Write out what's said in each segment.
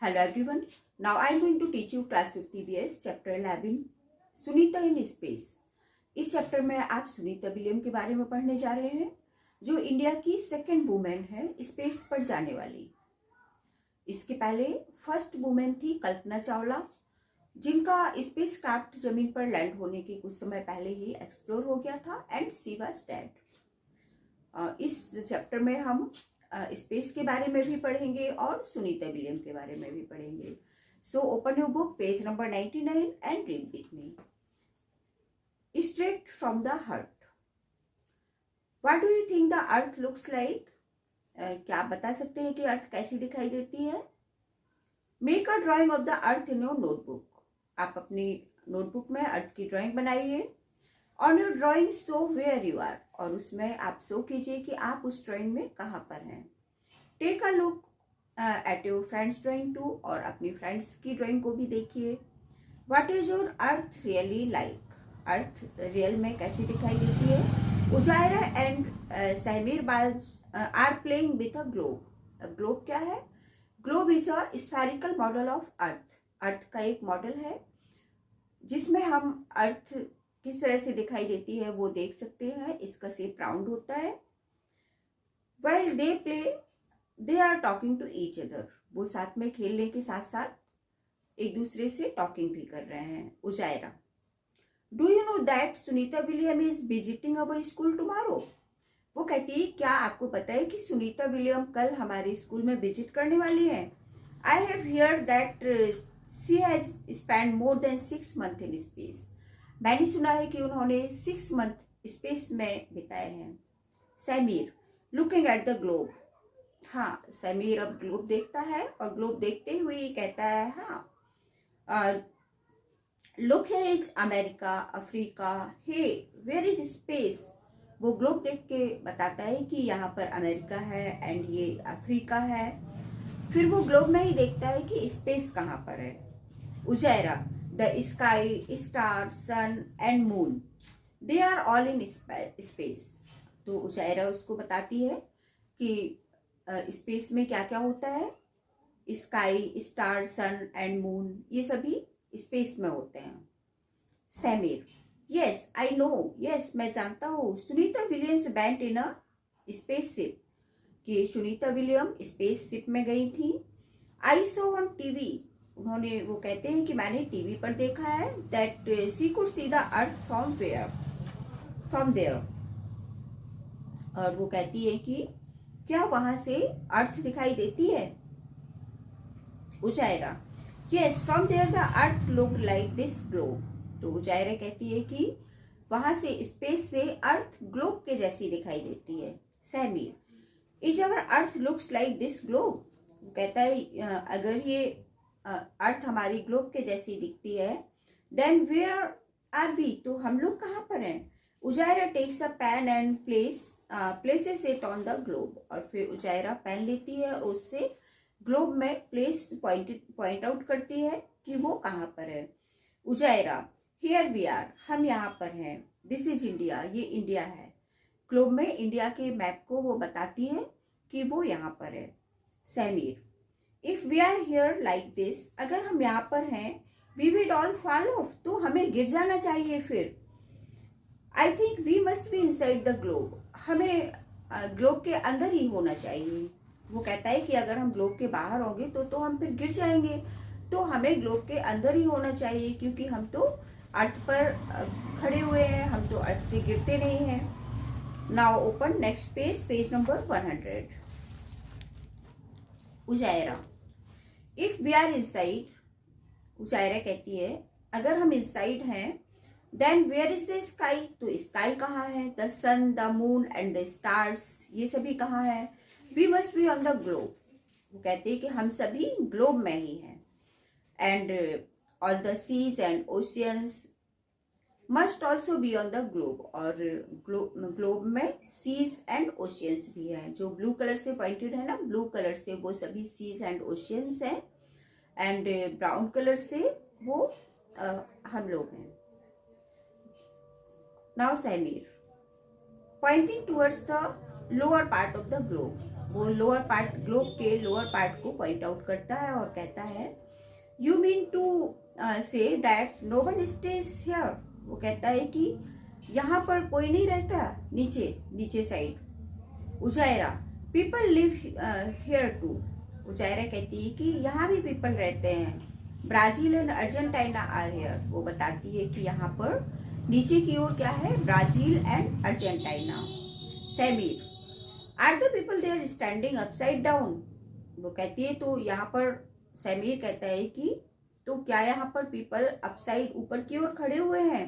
Hello everyone. Now I am going to teach you class 50 BS chapter 11 Sunita in space. इस chapter में आप Sunita William के बारे में पढ़ने जा रहे हैं, जो इंडिया की सेकंड वुमेन है स्पेस पर जाने वाली। इसके पहले फर्स्ट वुमेन थी कल्पना चावला, जिनका स्पेस क्राफ्ट जमीन पर लैंड होने के कुछ समय पहले ही एक्सप्लोर हो गया था एंड शी वाज डेड। इस चैप्टर में हम स्पेस के बारे में भी पढ़ेंगे और सुनीता विलियम के बारे में भी पढ़ेंगे। So open your book page number 99 and read with me. Straight from the heart, what do you think the earth looks like? क्या आप बता सकते हैं कि अर्थ कैसी दिखाई देती है? Make a drawing of the earth in your notebook. आप अपनी नोटबुक में अर्थ की ड्राइंग बनाइए। On your drawing show where you are, और उसमें आप शो कीजिए कि आप उस ड्राइंग में कहाँ पर हैं। Take a look at your friends drawing too, और अपनी फ्रेंड्स की ड्राइंग को भी देखिए। What is your earth really like? Earth real में कैसी दिखाई देती है? Uzaira and Sahmir Baz are playing with a globe. Globe क्या है? Globe is a spherical model of earth. Earth का एक मॉडल है जिसमें हम अर्थ किस तरह से दिखाई देती है वो देख सकते हैं। इसका शेप राउंड होता है। While they play, they are talking to each other. वो साथ में खेलने के साथ साथ एक दूसरे से टॉकिंग भी कर रहे हैं। Uzaira, do you know that Sunita William is visiting our school tomorrow? वो कहती है, क्या आपको पता है कि सुनीता विलियम कल हमारे स्कूल में विजिट करने वाली है? I have here that she has spend more than 6 months in space. मैंने सुना है कि उन्होंने 6 months स्पेस में बिताए हैं। Sameer, looking at the globe. हाँ, समीर अब ग्लोब देखता है और ग्लोब देखते हुए कहता है, हाँ, look here is America, Africa, hey where is space. वो ग्लोब देख के बताता है कि यहाँ पर अमेरिका है एंड ये अफ्रीका है। फिर वो ग्लोब में ही देखता है कि स्पेस कहाँ पर है। Uzaira, the sky, star, sun and moon, they are all in space. तो उजायरा उसको बताती है कि स्पेस में क्या क्या होता है। Sky, star, sun and moon, ये सभी स्पेस में होते हैं। Sameer, yes I know, yes मैं जानता हूँ। Sunita Williams went in a spaceship, कि सुनीता विलियम स्पेसशिप में गई थी। आई सॉ ऑन टीवी, उन्होंने वो कहते हैं कि मैंने टीवी पर देखा है। That she could see the earth from there, और वो कहती है कि क्या वहां से अर्थ दिखाई देती है? Uzaira, yes from there the earth look like this globe. तो उजायरा कहती है कि वहां से स्पेस से अर्थ ग्लोब के जैसी दिखाई देती है। Sameer, is our earth looks like this globe? वो कहता है अगर ये अर्थ हमारी ग्लोब के जैसी दिखती है, देन वेयर आर वी, तो हम लोग कहाँ पर हैं? Uzaira takes a pen and places it on the globe, और फिर उजायरा पेन लेती है और उससे ग्लोब में प्लेस पॉइंट आउट करती है कि वो कहाँ पर है। उजायरा, हियर वी आर, हम यहाँ पर हैं। दिस इज इंडिया, ये इंडिया है। ग्लोब में इंडिया के मैप को वो बताती है कि वो यहाँ पर है। Sameer, if we are here like this, अगर हम यहाँ पर हैं, we will all fall off, तो हमें गिर जाना चाहिए। फिर I think we must be inside the globe, हमें ग्लोब के अंदर ही होना चाहिए। वो कहता है कि अगर हम ग्लोब के बाहर होंगे तो हम फिर गिर जाएंगे, तो हमें ग्लोब के अंदर ही होना चाहिए, क्योंकि हम तो अर्थ पर खड़े हुए हैं, हम तो अर्थ से गिरते नहीं हैं। Now open next page, page number 100। Uzaira, if we are inside, Uzaira कहती है अगर हम इनसाइड हैं, then where is the sky, तो स्काई कहाँ है? The sun, the moon and the stars, ये सभी कहाँ है? We must be on the globe, वो कहते हैं कि हम सभी ग्लोब में ही हैं। And all the seas and oceans must also be on the globe, और ग्लोब में सीज एंड ओशियंस भी है। जो ब्लू कलर से पॉइंटेड है ना, ब्लू कलर से वो सभी सीज एंड ओशियंस हैं, एंड ब्राउन कलर से वो हम लोग हैं। Now Sameer, pointing towards the lower part of the globe, वो लोअर पार्ट, ग्लोब के लोअर पार्ट को पॉइंट आउट करता है और कहता है you mean to say that no one stays here. वो कहता है कि यहाँ पर कोई नहीं रहता, नीचे side. Uzaira, people live here too. Uzaira कहती है कि यहाँ भी पीपल रहते हैं। Brazil and Argentina are here. वो बताती है कि यहाँ पर नीचे की ओर क्या है, Brazil and Argentina. Sameer, are the people there standing upside down. वो कहती है तो यहाँ पर सैमीर कहता है कि तो क्या यहाँ पर पीपल अपसाइड ऊपर की ओर खड़े हुए हैं।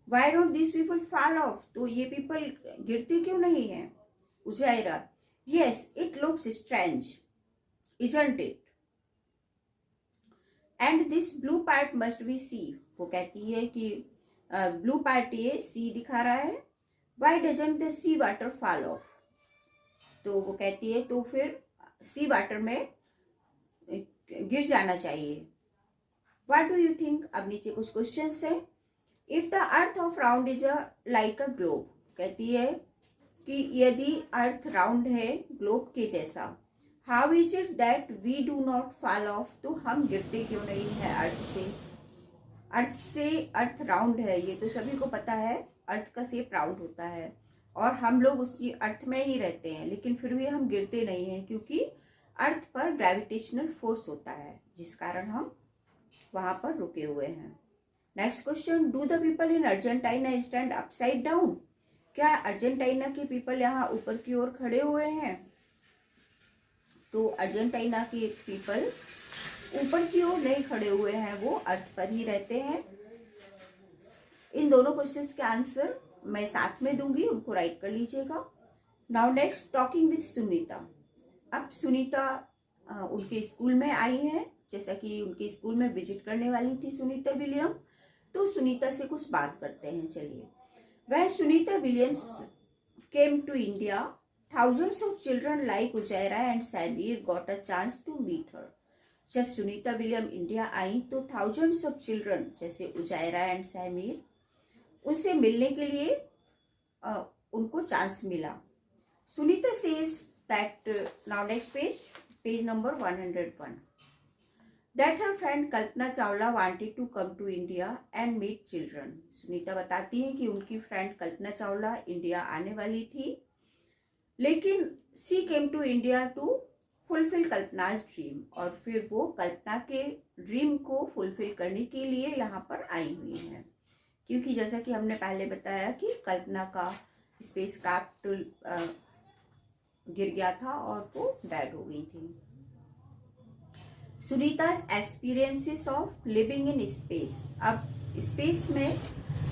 Why don't this people fall off, तो ये पीपल गिरते क्यों नहीं है। Uzaira, yes it looks strange isn't it, and this blue part must be sea. वो कहती है कि ब्लू पार्ट ये सी दिखा रहा है। Why doesn't the sea water fall off, तो वो कहती है तो फिर सी वाटर में गिर जाना चाहिए। व्हाट डू यू थिंक, अब नीचे कुछ क्वेश्चंस है। If the earth of round is like a globe, कहती है कि यदि अर्थ राउंड है ग्लोब के जैसा, how is it that we do not fall off, तो हम गिरते क्यों नहीं है अर्थ से अर्थ राउंड है, ये तो सभी को पता है, अर्थ का शेप राउंड होता है और हम लोग उसी अर्थ में ही रहते हैं, लेकिन फिर भी हम गिरते नहीं हैं क्योंकि अर्थ पर ग्रेविटेशनल फोर्स होता है जिस कारण हम वहां पर रुके हुए हैं। Next question, do the people in Argentina stand upside down, क्या अर्जेंटीना के पीपल यहाँ ऊपर की ओर खड़े हुए हैं। तो अर्जेंटीना के पीपल ऊपर की ओर नहीं खड़े हुए हैं, वो अर्थ पर ही रहते हैं। इन दोनों क्वेश्चंस के आंसर मैं साथ में दूंगी, उनको राइट कर लीजिएगा। Now next, talking with Sunita. अब सुनीता उनके स्कूल में आई है, जैसा कि उनके स्कूल में विजिट करने वाली थी सुनीता विलियम, तो सुनीता से कुछ बात करते हैं। चलिए, वह Sunita Williams came to India, thousands of children like Uzaira and Sameer got a chance to meet her. जब सुनीता विलियम इंडिया आई तो thousands of children जैसे उजायरा एंड सैमीर उनसे मिलने के लिए उनको चांस मिला। Sunita says that, now next page number 101, that her friend Kalpana Chawla wanted to come to India and meet children। Sunita बताती है कि उनकी फ्रेंड कल्पना चावला इंडिया आने वाली थी, लेकिन she came to India to fulfil Kalpana's dream, और फिर वो कल्पना के ड्रीम को फुलफिल करने के लिए यहाँ पर आई हुई हैं, क्योंकि जैसा कि हमने पहले बताया कि कल्पना का स्पेस क्राफ्ट गिर गया था और वो डेड हो गई थी। Sunita's experiences of living in space. अब स्पेस में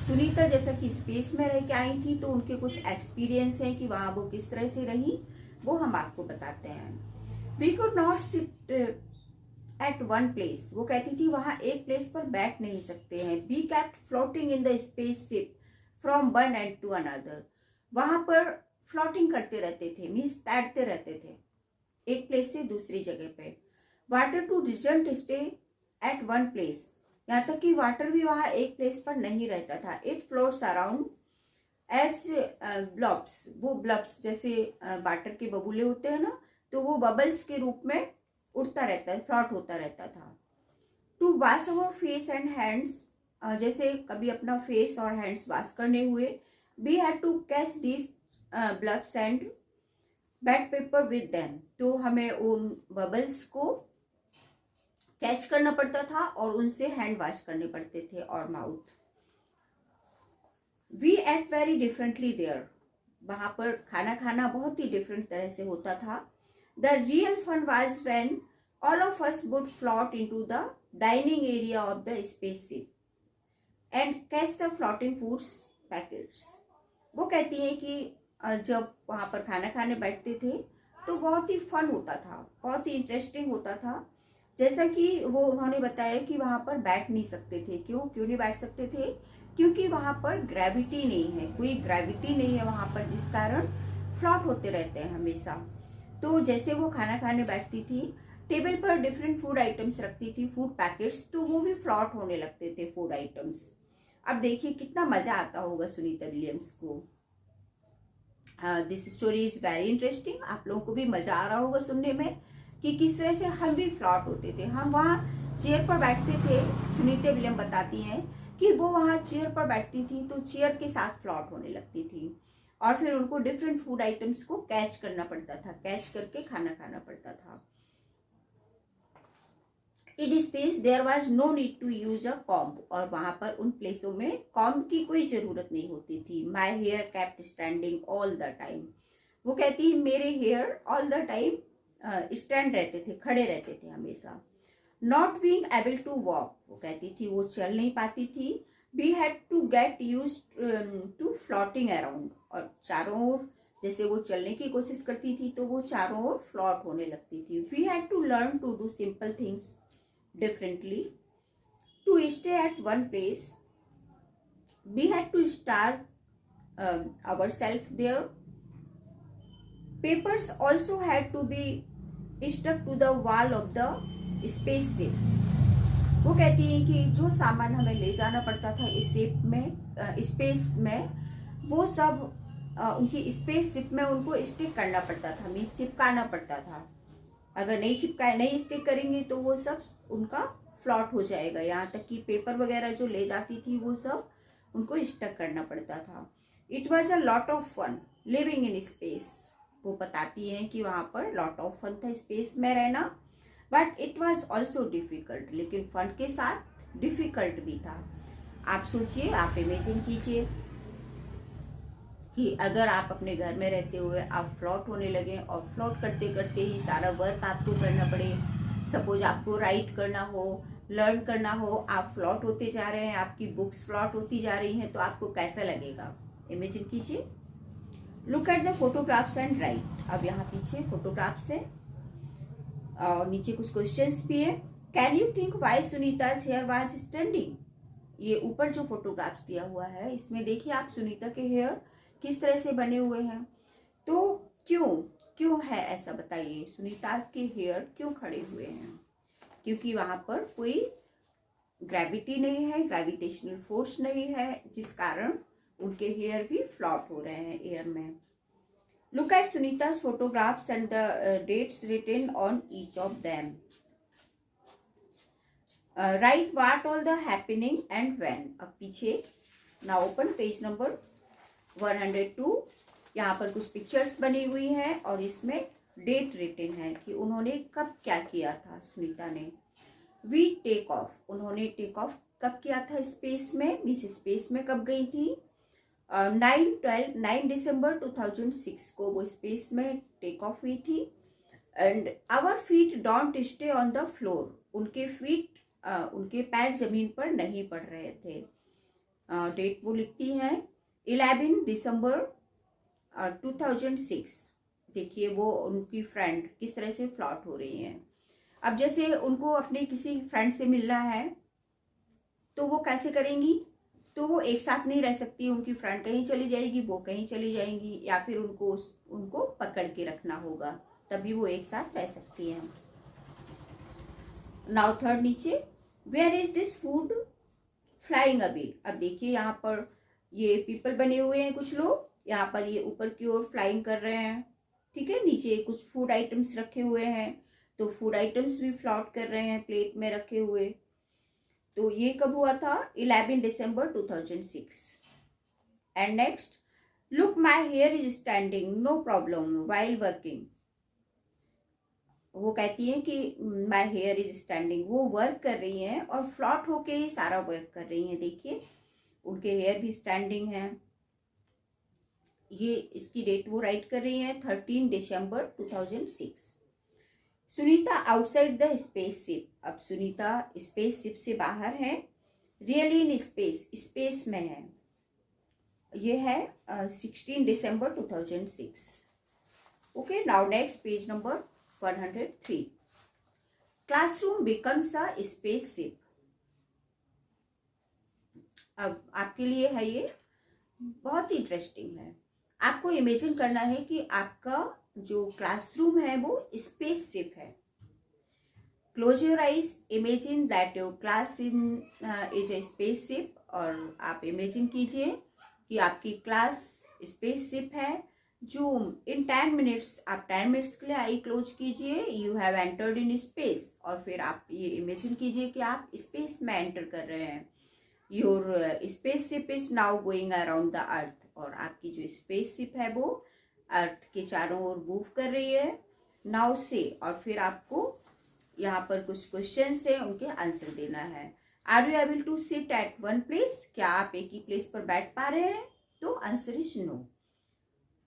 सुनीता जैसा कि स्पेस में रह के आई थी तो उनके कुछ एक्सपीरियंस हैं कि वहां वो किस तरह से रही, वो हम आपको बताते हैं। We could not sit at one place, वो कहती थी वहां एक प्लेस पर बैठ नहीं सकते हैं। We kept floating in the space ship from one end to another, वहां पर फ्लोटिंग करते रहते थे, मीन्स तैरते रहते थे एक प्लेस से दूसरी जगह पे। Water too doesn't stay at one place, यहाँ तक कि वाटर भी वहां एक प्लेस पर नहीं रहता था। It floats around as blobs, वो ब्लब्स जैसे वाटर के बबूले होते हैं ना, तो वो बबल्स के रूप में उड़ता रहता है, फ्लॉट होता रहता था। To wash our face and hands, जैसे कभी अपना फेस और हैंड्स वॉश करने हुए, we had to catch these blobs and wet paper with them, तो हमें उन बबल्स को कैच करना पड़ता था और उनसे हैंड वॉश करने पड़ते थे और mouth. We ate very differently there, वहां पर खाना खाना बहुत ही डिफरेंट तरह से होता था। The real fun was when all of us would float into the dining area of the spaceship and catch the floating foods packets. वो कहती हैं कि जब वहां पर खाना खाने बैठते थे तो बहुत ही फन होता था, बहुत ही इंटरेस्टिंग होता था। जैसा कि वो उन्होंने बताया कि वहां पर बैठ नहीं सकते थे, क्यों नहीं बैठ सकते थे, क्योंकि वहां पर ग्रेविटी नहीं है, कोई ग्रेविटी नहीं है वहां पर, जिस कारण फ्लॉट होते रहते हैं हमेशा। तो जैसे वो खाना खाने बैठती थी, टेबल पर डिफरेंट फूड आइटम्स रखती थी, फूड पैकेट्स, तो वो भी फ्लॉट होने लगते थे फूड आइटम्स। अब देखिए कितना मजा आता होगा सुनीता विलियम्स को। This story is very interesting. आप लोगों को भी मजा आ रहा होगा सुनने में कि किस तरह से हम भी फ्लॉट होते थे। हम वहाँ चेयर पर बैठते थे। सुनीता विलियम बताती हैं कि वो वहाँ चेयर पर बैठती थी तो चेयर के साथ फ्लॉट होने लगती थी और फिर उनको डिफरेंट फूड आइटम्स को कैच करना पड़ता था, कैच करके खाना खाना पड़ता था। In space there was no need to use a comb, और वहां पर उन प्लेसों में कॉम्ब की कोई जरूरत नहीं होती थी। My hair kept standing all the time. वो कहती है मेरे hair all the time stand रहते थे, खड़े रहते थे हमेशा। Not being able to walk, वो कहती थी वो चल नहीं पाती थी। We had to get use to floating around, और चारों ओर जैसे वो चलने की कोशिश करती थी तो वो चारों ओर फ्लॉट होने लगती थी। We had to learn to do simple things differently. To stay at one place, we had to starve ourselves there. Papers also had to be stuck to the wall of the spaceship. वो कहती हैं कि जो सामान हमें ले जाना पड़ता था इस शिप में, स्पेस में, वो सब उनकी स्पेस शिप में उनको स्टिक करना पड़ता था, मीन्स चिपकाना पड़ता था। अगर नहीं स्टिक करेंगे तो वो सब उनका फ्लॉट हो जाएगा। यहाँ तक कि पेपर वगैरह जो ले जाती थी वो सब उनको स्टक करना पड़ता था। It was a lot of fun living in space. वो बताती हैं कि वहां पर लॉट ऑफ फन था स्पेस में रहना, but it was also difficult, लेकिन फन के साथ डिफिकल्ट भी था। आप सोचिए, आप इमेजिन कीजिए कि अगर आप अपने घर में रहते हुए आप फ्लॉट होने लगे और फ्लॉट करते करते ही सारा वर्क आपको करना पड़े। सपोज आपको राइट करना हो, लर्न करना हो, आप फ्लॉट होते जा रहे हैं, आपकी बुक्स फ्लॉट होती जा रही हैं, तो आपको कैसा लगेगा? इमेजिन कीजिए। Look at the photographs and right. अब यहाँ पीछे फोटोग्राफ्स है और नीचे कुछ क्वेश्चंस भी है। Can you think why Sunita's hair was standing? ये ऊपर जो फोटोग्राफ्स दिया हुआ है इसमें देखिए आप सुनीता के हेयर किस तरह से बने हुए हैं। तो क्यों है ऐसा, बताइए, सुनीता के हेयर क्यों खड़े हुए हैं? क्योंकि वहां पर कोई ग्रेविटी नहीं है, ग्रेविटेशनल फोर्स नहीं है, जिस कारण उनके हेयर भी फ्लॉट हो रहे हैं एयर में। Look at Sunita's photographs and the dates written on each of them. Right what all the happening and when. अब पीछे नाउ ओपन पेज नंबर 102। यहाँ पर कुछ पिक्चर्स बनी हुई हैं और इसमें डेट रिटन है कि उन्होंने कब क्या किया था सुनीता ने। वी टेक ऑफ, उन्होंने टेक ऑफ कब किया था स्पेस में, मीन्स स्पेस में कब गई थी? 9 दिसंबर 2006 को वो स्पेस में टेक ऑफ हुई थी। And our feet don't stay on the floor, उनके पैर जमीन पर नहीं पड़ रहे थे। डेट वो लिखती हैं 11 दिसंबर 2006। देखिए वो उनकी फ्रेंड किस तरह से फ्लॉट हो रही हैं। अब जैसे उनको अपने किसी फ्रेंड से मिलना है तो वो कैसे करेंगी? तो वो एक साथ नहीं रह सकती, उनकी फ्रेंड कहीं चली जाएगी, वो कहीं चली जाएंगी, या फिर उनको पकड़ के रखना होगा, तभी वो एक साथ रह सकती हैं। नाउ थर्ड नीचे, where is this food flying away. अब देखिए यहाँ पर ये पीपल बने हुए हैं, कुछ लोग यहाँ पर ये ऊपर की ओर फ्लाइंग कर रहे हैं, ठीक है। नीचे कुछ फूड आइटम्स रखे हुए हैं, तो फूड आइटम्स भी फ्लॉट कर रहे हैं प्लेट में रखे हुए। तो ये कब हुआ था? 11 दिसंबर 2006। And next, look my hair is standing no problem while working. वो कहती है कि माई हेयर इज स्टैंडिंग, वो वर्क कर रही हैं और फ्लॉट होके ही सारा वर्क कर रही हैं। देखिए उनके हेयर भी स्टैंडिंग हैं। ये इसकी डेट वो राइट कर रही हैं 13 दिसंबर 2006। Sunita outside the space ship. अब सुनीता स्पेस शिप से बाहर है, रियली इन स्पेस में है। ये है 16 दिसंबर 2006। Okay, now next page number 103। Classroom becomes a space ship. अब आपके लिए है ये बहुत ही इंटरेस्टिंग है। आपको इमेजिन करना है कि आपका जो क्लासरूम है वो स्पेस शिप है। Close your eyes, imagine that your class is a space ship. और आप इमेजिन कीजिए कि आपकी क्लास स्पेस शिप है जूम इन 10 मिनट्स, आप 10 मिनट्स के लिए आई क्लोज कीजिए। You have entered in space, और फिर आप ये इमेजिन कीजिए कि आप स्पेस में एंटर कर रहे हैं। Your spaceship is now going around the earth, और आपकी जो स्पेसशिप है वो अर्थ के चारों ओर मूव कर रही है। नाउ से, और फिर आपको यहाँ पर कुछ क्वेश्चन है, उनके आंसर देना है। Are you able to sit at one place, क्या आप एक ही प्लेस पर बैठ पा रहे हैं? तो आंसर इज नो।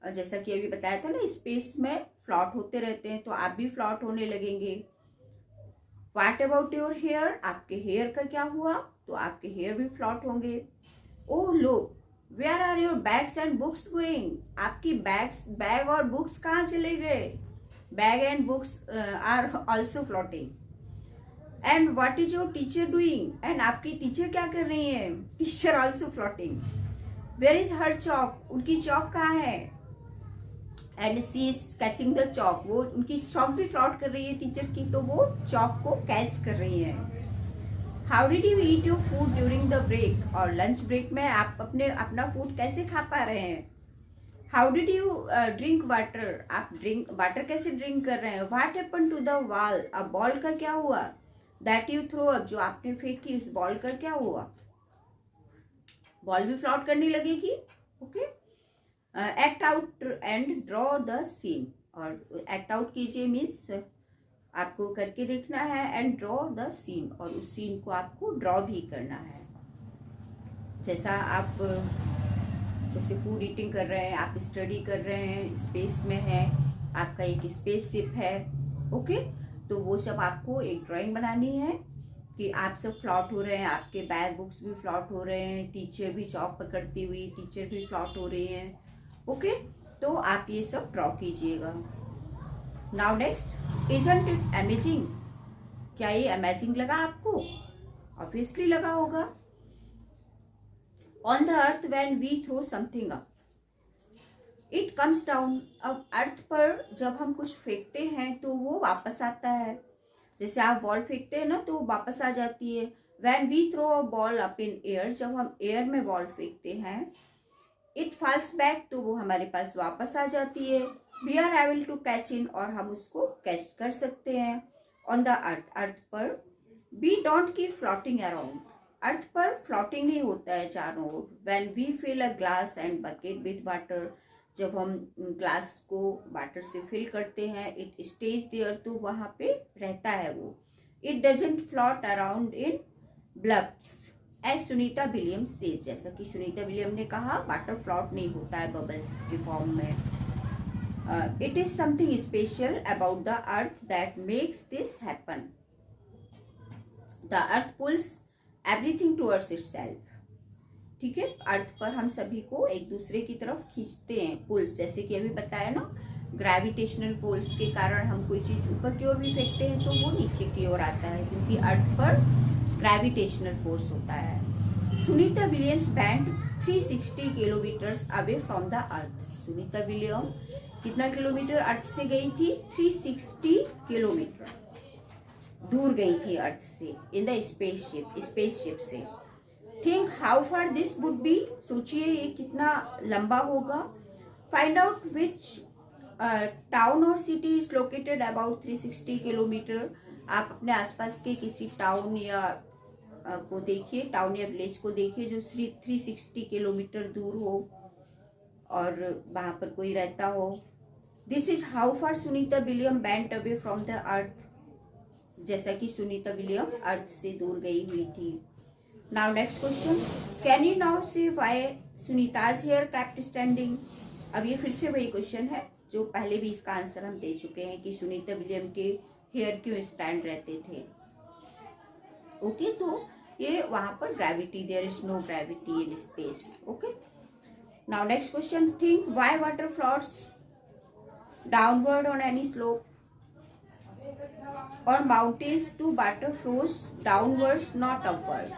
और जैसा कि अभी बताया था ना, स्पेस में फ्लॉट होते रहते हैं, तो आप भी फ्लॉट होने लगेंगे। व्हाट अबाउट योर हेयर, आपके हेयर का क्या हुआ? तो आपके हेयर भी फ्लॉट होंगे। Oh look, where are your bags and books going, आपकी बैग और बुक्स कहाँ चले गए? Bag and books are also floating. And what is your teacher doing, and आपकी टीचर क्या कर रही है? Teacher also floating. Where is her chalk, उनकी चॉक कहाँ है? And she is catching the chalk, वो उनकी चॉक भी फ्लॉट कर रही है टीचर की, तो वो चॉक को कैच कर रही है। How did you eat your food during the break, और लंच ब्रेक में आप अपना फूड कैसे खा पा रहे हैं? How did you drink water, आप वाटर कैसे ड्रिंक कर रहे हैं? What happen to the ball, अब बॉल का क्या हुआ? दैट यू थ्रो अप, जो आपने फेंकी उस बॉल का क्या हुआ? बॉल भी फ्लॉट करने लगेगी। Okay, act out and draw the scene, और एक्ट आउट कीजिए मीन्स आपको करके देखना है, एंड ड्रॉ द सीन, और उस सीन को आपको ड्रॉ भी करना है। जैसा आप जैसे फूड ईटिंग कर रहे हैं, आप स्टडी कर रहे हैं, स्पेस में है, आपका एक स्पेसशिप है। ओके, तो वो सब आपको एक ड्राइंग बनानी है कि आप सब फ्लॉट हो रहे हैं, आपके बैग बुक्स भी फ्लॉट हो रहे हैं, टीचर भी चॉक पकड़ती हुई टीचर भी फ्लॉट हो रही हैं। ओके, तो आप ये सब ड्रॉ कीजिएगा। Now next, isn't it amazing, क्या ये अमेजिंग लगा आपको? ऑब्वियसली लगा होगा। On the earth when we throw something up it comes down, अब अर्थ पर जब हम कुछ फेंकते हैं तो वो वापस आता है। जैसे आप बॉल फेंकते हैं ना, तो वापस आ जाती है। When we throw a ball up in air, जब हम एयर में बॉल फेंकते हैं, इट फॉल्स बैक, तो वो हमारे पास वापस आ जाती है। We are able to catch in, और हम उसको कैच कर सकते हैं। ऑन द अर्थ, अर्थ पर we don't keep floating around, earth पर फ्लॉटिंग नहीं होता है चारों ओर। When we fill a glass and bucket with water, जब हम ग्लास को वाटर से फिल करते हैं, इट स्टेज देयर, तो वहां पे रहता है वो। It doesn't float around in bubbles as Sunita Williams says, जैसा कि सुनीता विलियम ने कहा, वाटर फ्लॉट नहीं होता है बबल्स के फॉर्म में। It is something special about the earth that makes this happen. The earth pulls everything towards itself, ठीक है, अर्थ पर हम सभी को एक दूसरे की तरफ खींचते हैं। पुल्स, जैसे कि अभी बताया ना, ग्रेविटेशनल फोर्स के कारण हम कोई चीज ऊपर की ओर भी फेंकते हैं तो वो नीचे की ओर आता है, क्योंकि अर्थ पर ग्रेविटेशनल फोर्स होता है। Sunita Williams band 360 kilometres away from the earth, Sunita William कितना किलोमीटर अर्थ से गई थी? 360 किलोमीटर दूर गई थी अर्थ से, इन द स्पेसशिप से। Think how far this would be, सोचिए ये कितना लंबा होगा। फाइंड आउट विच टाउन और city is located about 360 kilometre, आप अपने आसपास के किसी टाउन या को देखिए, टाउन या विलेज को देखिए जो 360 किलोमीटर दूर हो और वहां पर कोई रहता हो। This is how far Sunita William went away from the earth, जैसा कि सुनीता विलियम अर्थ से दूर गई हुई थी। Now next question, can you now say why Sunita's hair kept standing. अब ये फिर से वही क्वेश्चन है जो पहले भी इसका आंसर हम दे चुके हैं कि सुनीता विलियम के हेयर क्यों स्टैंड रहते थे। ओके, तो ये वहां पर gravity, there is no gravity in space. Okay, now next question, think why water floats downward on any slope और mountains to water flows downwards not upward.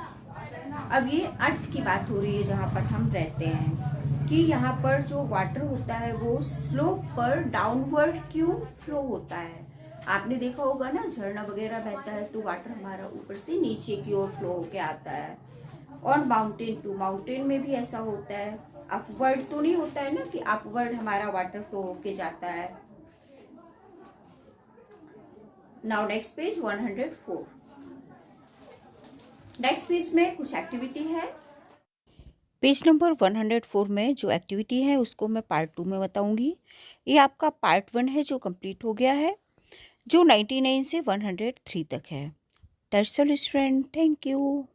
अब ये अर्थ की बात हो रही है जहां पर हम रहते हैं, कि यहाँ पर जो वाटर होता है वो स्लोप पर डाउनवर्ड क्यों फ्लो होता है। आपने देखा होगा ना, झरना वगैरह बहता है तो वाटर हमारा ऊपर से नीचे की ओर फ्लो होके आता है। और माउंटेन टू, माउंटेन में भी ऐसा होता है। अपवर्ड तो नहीं होता है ना कि अपवर्ड हमारा वाटर फ्लो होके जाता है। Now next page 104। Next page में कुछ एक्टिविटी है। पेज नंबर 104 में जो एक्टिविटी है उसको मैं पार्ट 2 में बताऊंगी। ये आपका पार्ट 1 है जो कंप्लीट हो गया है, जो 99 से 103 तक है। That's all student, thank you.